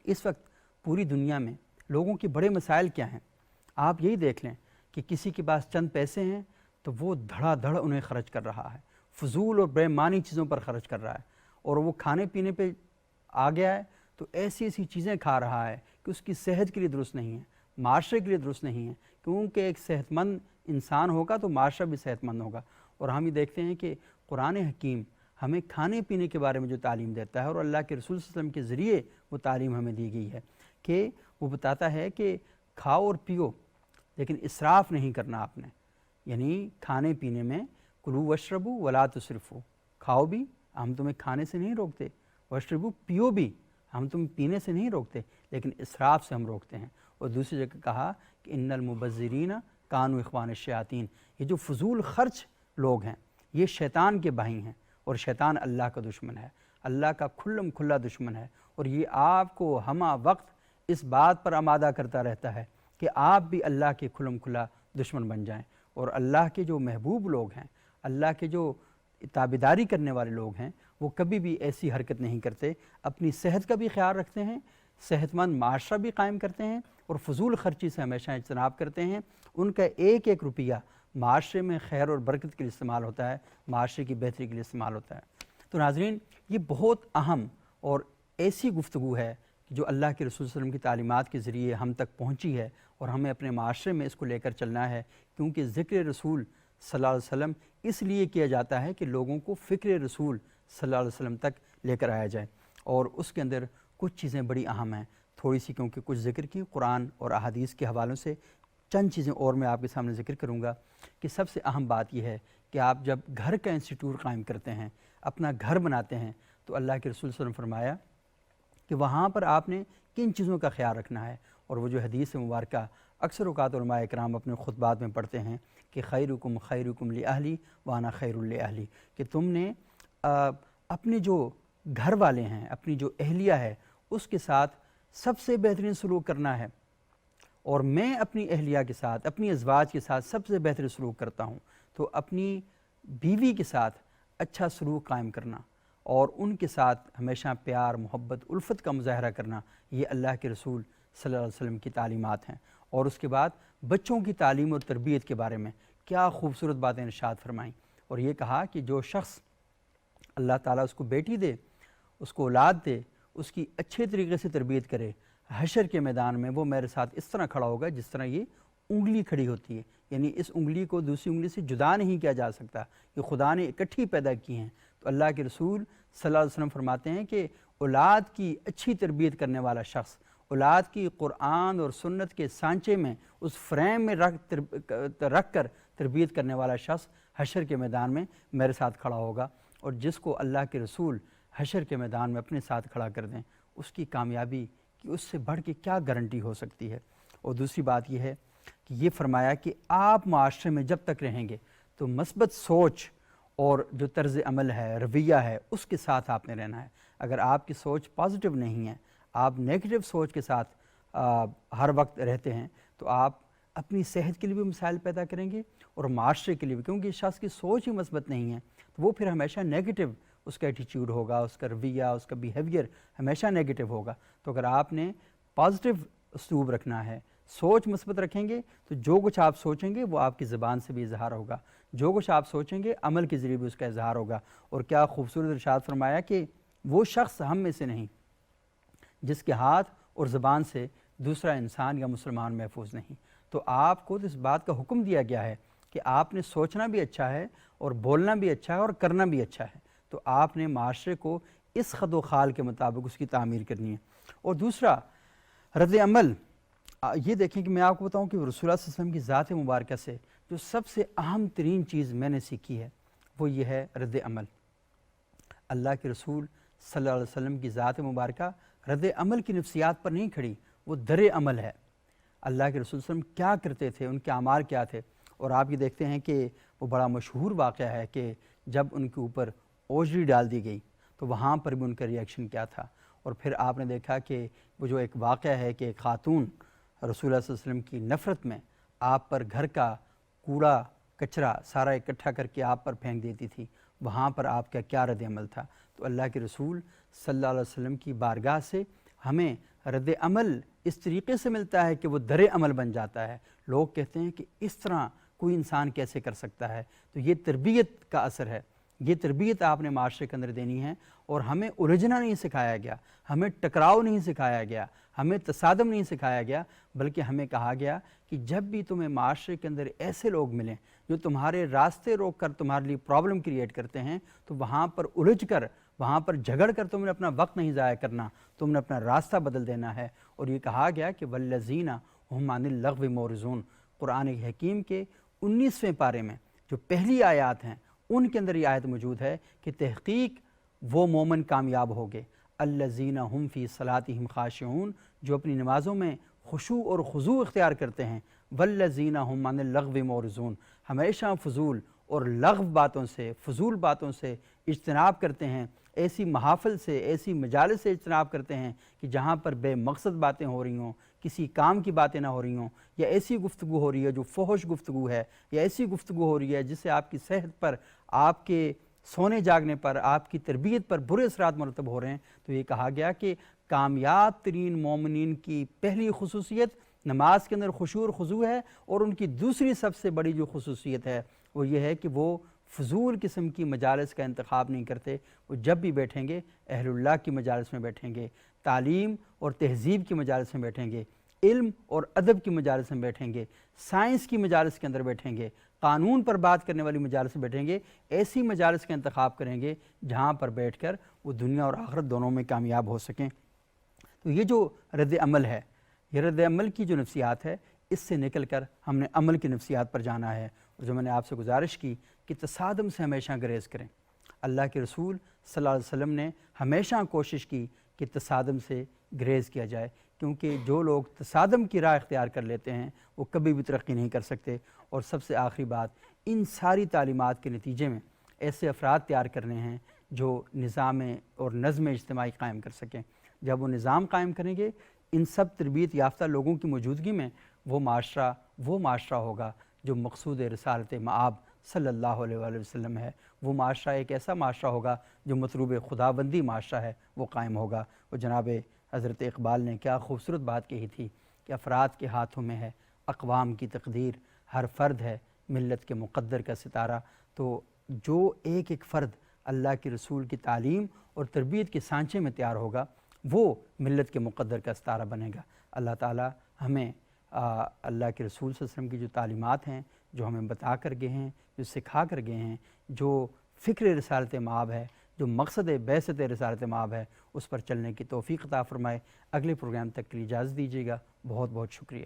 اس وقت پوری دنیا میں لوگوں کے بڑے مسائل کیا ہیں؟ آپ یہی دیکھ لیں کہ کسی کے پاس چند پیسے ہیں تو وہ دھڑا دھڑ انہیں خرچ کر رہا ہے، فضول اور بے معنی چیزوں پر خرچ کر رہا ہے، اور وہ کھانے پینے پہ آ گیا ہے تو ایسی ایسی چیزیں کھا رہا ہے کہ اس کی صحت کے لیے درست نہیں ہے، معاشرے کے لیے درست نہیں ہے، کیونکہ ایک صحت مند انسان ہوگا تو معاشرہ بھی صحت مند ہوگا۔ اور ہم یہ دیکھتے ہیں کہ قرآن حکیم ہمیں کھانے پینے کے بارے میں جو تعلیم دیتا ہے، اور اللہ کے رسول صلی اللہ علیہ وسلم کے ذریعے وہ تعلیم ہمیں دی گئی ہے کہ وہ بتاتا ہے کہ کھاؤ اور پیو لیکن اسراف نہیں کرنا آپ نے، یعنی کھانے پینے میں کلوا واشربوا ولا تسرفوا، کھاؤ بھی، ہم تمہیں کھانے سے نہیں روکتے، واشربوا، پیو بھی، ہم تم پینے سے نہیں روکتے، لیکن اسراف سے ہم روکتے ہیں۔ اور دوسری جگہ کہا کہ ان المبذرین کانوا اخوان الشیاطین، یہ جو فضول خرچ لوگ ہیں یہ شیطان کے بھائی ہیں، اور شیطان اللہ کا دشمن ہے، اللہ کا کھلم کھلا دشمن ہے، اور یہ آپ کو ہمہ وقت اس بات پر آمادہ کرتا رہتا ہے کہ آپ بھی اللہ کے کھلم کھلا دشمن بن جائیں۔ اور اللہ کے جو محبوب لوگ ہیں، اللہ کے جو تابعداری کرنے والے لوگ ہیں، وہ کبھی بھی ایسی حرکت نہیں کرتے، اپنی صحت کا بھی خیال رکھتے ہیں، صحت مند معاشرہ بھی قائم کرتے ہیں، اور فضول خرچی سے ہمیشہ اجتناب کرتے ہیں۔ ان کا ایک ایک روپیہ معاشرے میں خیر اور برکت کے لیے استعمال ہوتا ہے، معاشرے کی بہتری کے لیے استعمال ہوتا ہے۔ تو ناظرین، یہ بہت اہم اور ایسی گفتگو ہے جو اللہ کے رسول صلی اللہ علیہ وسلم کی تعلیمات کے ذریعے ہم تک پہنچی ہے، اور ہمیں اپنے معاشرے میں اس کو لے کر چلنا ہے، کیونکہ ذکر رسول صلی اللہ علیہ وسلم اس لیے کیا جاتا ہے کہ لوگوں کو فکر رسول صلی اللہ علیہ وسلم تک لے کر آیا جائے، اور اس کے اندر کچھ چیزیں بڑی اہم ہیں، تھوڑی سی کیونکہ کچھ ذکر کی قرآن اور احادیث کے حوالوں سے، چند چیزیں اور میں آپ کے سامنے ذکر کروں گا کہ سب سے اہم بات یہ ہے کہ آپ جب گھر کا انسٹیٹیوٹ قائم کرتے ہیں، اپنا گھر بناتے ہیں، تو اللہ کے رسول صلی اللہ علیہ وسلم نے فرمایا کہ وہاں پر آپ نے کن چیزوں کا خیال رکھنا ہے، اور وہ جو حدیث مبارکہ اکثر اوقات علماء اکرام اپنے خطبات میں پڑھتے ہیں کہ خیرکم خیرکم لأہلی وانا خیر لأہلی، کہ تم نے اپنے جو گھر والے ہیں، اپنی جو اہلیہ ہے، اس کے ساتھ سب سے بہترین سلوک کرنا ہے، اور میں اپنی اہلیہ کے ساتھ، اپنی ازواج کے ساتھ سب سے بہترین سلوک کرتا ہوں۔ تو اپنی بیوی کے ساتھ اچھا سلوک قائم کرنا اور ان کے ساتھ ہمیشہ پیار، محبت، الفت کا مظاہرہ کرنا، یہ اللہ کے رسول صلی اللہ علیہ وسلم کی تعلیمات ہیں۔ اور اس کے بعد بچوں کی تعلیم اور تربیت کے بارے میں کیا خوبصورت باتیں ارشاد فرمائیں، اور یہ کہا کہ جو شخص اللہ تعالیٰ اس کو بیٹی دے، اس کو اولاد دے، اس کی اچھے طریقے سے تربیت کرے، حشر کے میدان میں وہ میرے ساتھ اس طرح کھڑا ہوگا جس طرح یہ انگلی کھڑی ہوتی ہے، یعنی اس انگلی کو دوسری انگلی سے جدا نہیں کیا جا سکتا، یہ خدا نے اکٹھی پیدا کی ہیں۔ تو اللہ کے رسول صلی اللہ علیہ وسلم فرماتے ہیں کہ اولاد کی اچھی تربیت کرنے والا شخص، اولاد کی قرآن اور سنت کے سانچے میں اس فریم میں رکھ کر تربیت کرنے والا شخص حشر کے میدان میں میرے ساتھ کھڑا ہوگا، اور جس کو اللہ کے رسول حشر کے میدان میں اپنے ساتھ کھڑا کر دیں اس کی کامیابی کی اس سے بڑھ کے کیا گارنٹی ہو سکتی ہے۔ اور دوسری بات یہ ہے کہ یہ فرمایا کہ آپ معاشرے میں جب تک رہیں گے تو مثبت سوچ اور جو طرز عمل ہے، رویہ ہے، اس کے ساتھ آپ نے رہنا ہے۔ اگر آپ کی سوچ پازیٹیو نہیں ہے، آپ نیگیٹو سوچ کے ساتھ ہر وقت رہتے ہیں تو آپ اپنی صحت کے لیے بھی مسائل پیدا کریں گے اور معاشرے کے لیے بھی، کیونکہ اس شخص کی سوچ ہی مثبت نہیں ہے تو وہ پھر ہمیشہ نیگیٹو اس کا ایٹیچیوڈ ہوگا، اس کا رویہ، اس کا بیہیویئر ہمیشہ نیگیٹو ہوگا۔ تو اگر آپ نے پازیٹیو اسلوب رکھنا ہے، سوچ مثبت رکھیں گے تو جو کچھ آپ سوچیں گے وہ آپ کی زبان سے بھی اظہار ہوگا، جو کچھ آپ سوچیں گے عمل کے ذریعے بھی اس کا اظہار ہوگا۔ اور کیا خوبصورت ارشاد فرمایا کہ وہ شخص ہم میں سے نہیں جس کے ہاتھ اور زبان سے دوسرا انسان یا مسلمان محفوظ نہیں۔ تو آپ کو اس بات کا حکم دیا گیا ہے کہ آپ نے سوچنا بھی اچھا ہے اور بولنا بھی اچھا ہے اور کرنا بھی اچھا ہے، تو آپ نے معاشرے کو اس خد و خال کے مطابق اس کی تعمیر کرنی ہے۔ اور دوسرا رد عمل، یہ دیکھیں کہ میں آپ کو بتاؤں کہ رسول اللہ صلی اللہ علیہ وسلم کی ذات مبارکہ سے جو سب سے اہم ترین چیز میں نے سیکھی ہے وہ یہ ہے رد عمل۔ اللہ کے رسول صلی اللہ علیہ وسلم کی ذات مبارکہ رد عمل کی نفسیات پر نہیں کھڑی، وہ در عمل ہے۔ اللہ کے رسول صلی اللہ علیہ وسلم کیا کرتے تھے، ان کے اعمال کیا تھے، اور آپ یہ دیکھتے ہیں کہ وہ بڑا مشہور واقعہ ہے کہ جب ان کے اوپر اوجری ڈال دی گئی تو وہاں پر بھی ان کا ریئیکشن کیا تھا۔ اور پھر آپ نے دیکھا کہ وہ جو ایک واقعہ ہے کہ ایک خاتون رسول اللہ صلی اللہ علیہ وسلم کی نفرت میں آپ پر گھر کا کوڑا کچرا سارا اکٹھا کر کے آپ پر پھینک دیتی تھی، وہاں پر آپ کا کیا رد عمل تھا۔ تو اللہ کے رسول صلی اللہ علیہ وسلم کی بارگاہ سے ہمیں رد عمل اس طریقے سے ملتا ہے کہ وہ در عمل بن جاتا ہے۔ لوگ کہتے ہیں کہ اس طرح کوئی انسان کیسے کر سکتا ہے، تو یہ تربیت کا اثر ہے، یہ تربیت آپ نے معاشرے کے اندر دینی ہے۔ اور ہمیں الجھنا نہیں سکھایا گیا، ہمیں ٹکراؤ نہیں سکھایا گیا، ہمیں تصادم نہیں سکھایا گیا، بلکہ ہمیں کہا گیا کہ جب بھی تمہیں معاشرے کے اندر ایسے لوگ ملیں جو تمہارے راستے روک کر تمہارے لیے پرابلم کریٹ کرتے ہیں تو وہاں پر الجھ کر، وہاں پر جھگڑ کر تم نے اپنا وقت نہیں ضائع کرنا، تم نے اپنا راستہ بدل دینا ہے۔ اور یہ کہا گیا کہ والذین ھم عن اللغو معرضون، قرآن حکیم کے 19ویں پارے میں جو پہلی آیات ہیں ان کے اندر یہ آیت موجود ہے کہ تحقیق وہ مومن کامیاب ہوگے الذین ھم فی صلاتہم خاشعون، جو اپنی نمازوں میں خشوع اور خضوع اختیار کرتے ہیں، والذین ھم عن اللغو معرضون، ہمیشہ فضول اور لغو باتوں سے، فضول باتوں سے اجتناب کرتے ہیں، ایسی محافل سے، ایسی مجالس سے اجتناب کرتے ہیں کہ جہاں پر بے مقصد باتیں ہو رہی ہوں، کسی کام کی باتیں نہ ہو رہی ہوں، یا ایسی گفتگو ہو رہی ہے جو فحش گفتگو ہے، یا ایسی گفتگو ہو رہی ہے جس سے آپ کی صحت پر، آپ کے سونے جاگنے پر، آپ کی تربیت پر برے اثرات مرتب ہو رہے ہیں۔ تو یہ کہا گیا کہ کامیاب ترین مومنین کی پہلی خصوصیت نماز کے اندر خشوع اور خضوع ہے، اور ان کی دوسری سب سے بڑی جو خصوصیت ہے وہ یہ ہے کہ وہ فضول قسم کی مجالس کا انتخاب نہیں کرتے۔ وہ جب بھی بیٹھیں گے اہل اللہ کی مجالس میں بیٹھیں گے، تعلیم اور تہذیب کی مجالس میں بیٹھیں گے، علم اور ادب کی مجالس میں بیٹھیں گے، سائنس کی مجالس کے اندر بیٹھیں گے، قانون پر بات کرنے والی مجالس میں بیٹھیں گے، ایسی مجالس کا انتخاب کریں گے جہاں پر بیٹھ کر وہ دنیا اور آخرت دونوں میں کامیاب ہو سکیں۔ تو یہ جو رد عمل ہے، یہ رد عمل کی جو نفسیات ہے، اس سے نکل کر ہم نے عمل کی نفسیات پر جانا ہے۔ اور جو میں نے آپ سے گزارش کی کہ تصادم سے ہمیشہ گریز کریں، اللہ کے رسول صلی اللہ علیہ وسلم نے ہمیشہ کوشش کی کہ تصادم سے گریز کیا جائے، کیونکہ جو لوگ تصادم کی راہ اختیار کر لیتے ہیں وہ کبھی بھی ترقی نہیں کر سکتے۔ اور سب سے آخری بات، ان ساری تعلیمات کے نتیجے میں ایسے افراد تیار کرنے ہیں جو نظام اور نظم اجتماعی قائم کر سکیں۔ جب وہ نظام قائم کریں گے ان سب تربیت یافتہ لوگوں کی موجودگی میں، وہ معاشرہ ہوگا جو مقصود رسالت مآب صلی اللہ علیہ وآلہ وسلم ہے۔ وہ معاشرہ ایک ایسا معاشرہ ہوگا جو مطلوب خداوندی معاشرہ ہے، وہ قائم ہوگا۔ اور جناب حضرت اقبال نے کیا خوبصورت بات کہی تھی کہ افراد کے ہاتھوں میں ہے اقوام کی تقدیر، ہر فرد ہے ملت کے مقدر کا ستارہ۔ تو جو ایک ایک فرد اللہ کے رسول کی تعلیم اور تربیت کے سانچے میں تیار ہوگا وہ ملت کے مقدر کا ستارہ بنے گا۔ اللہ تعالی ہمیں اللہ کے رسول صلی اللہ علیہ وسلم کی جو تعلیمات ہیں، جو ہمیں بتا کر گئے ہیں، جو سکھا کر گئے ہیں، جو فکر رسالت مآب ہے، جو مقصد بعثت رسالت مآب ہے، اس پر چلنے کی توفیق عطا فرمائے۔ اگلے پروگرام تک کے لیے اجازت دیجیے گا۔ بہت بہت شکریہ۔